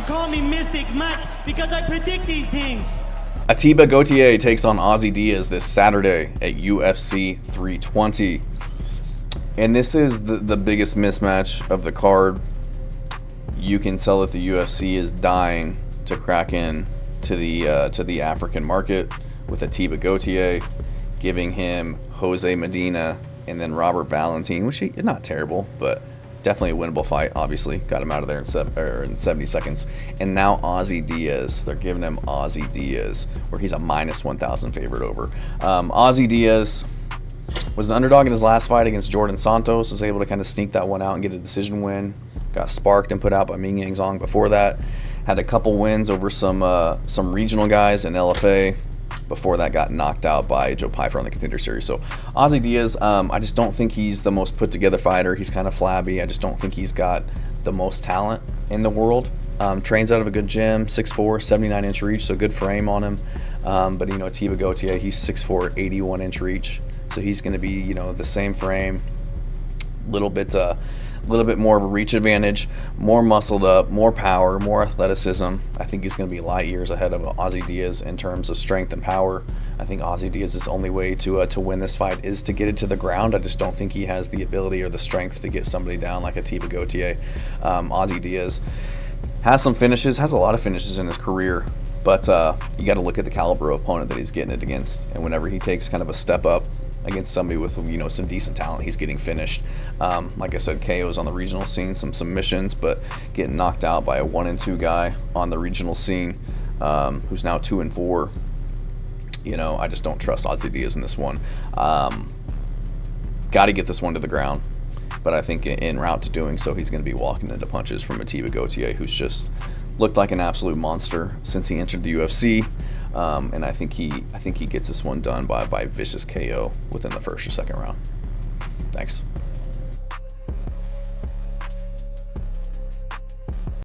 call me Mystic Mike because I predict these things. Ateba Gautier takes on Ozzy Diaz this Saturday at UFC 320. And this is the biggest mismatch of the card. You can tell that the UFC is dying to crack in to the African market with Ateba Gautier, giving him Jose Medina and then Robert Valentin, which is not terrible, but definitely a winnable fight. Obviously, got him out of there in 70 seconds. And now Ozzy Diaz, they're giving him Ozzy Diaz, where he's a minus 1,000 favorite over. Ozzy Diaz was an underdog in his last fight against Jordan Santos, was able to kind of sneak that one out and get a decision win. Got sparked and put out by Ming Yang Zhang before that. Had a couple wins over some regional guys in LFA. Before that, got knocked out by Joe Pyfer on the Contender Series. So Ozzy Diaz, I just don't think he's the most put together fighter. He's kind of flabby. I just don't think he's got the most talent in the world. Trains out of a good gym, 6'4", 79-inch reach, so good frame on him. But Ateba Gautier, he's 6'4", 81-inch reach, so he's going to be the same frame, little bit more of a reach advantage, more muscled up, more power, more athleticism. I think he's going to be light years ahead of Ozzy Diaz in terms of strength and power. I think Ozzy Diaz's only way to win this fight is to get it to the ground. I just don't think he has the ability or the strength to get somebody down like Ateba Gautier. Ozzy Diaz has some finishes, has a lot of finishes in his career, but you got to look at the caliber of opponent that he's getting it against. And whenever he takes kind of a step up against somebody with some decent talent, he's getting finished. Like I said, KOs on the regional scene, some submissions, but getting knocked out by a 1-2 guy on the regional scene, who's now 2-4. I just don't trust Ozzy Diaz in this one. Got to get this one to the ground, but I think en route to doing so, he's going to be walking into punches from Ateba Gautier, who's just looked like an absolute monster since he entered the UFC. And I think he gets this one done by vicious KO within the first or second round. Thanks.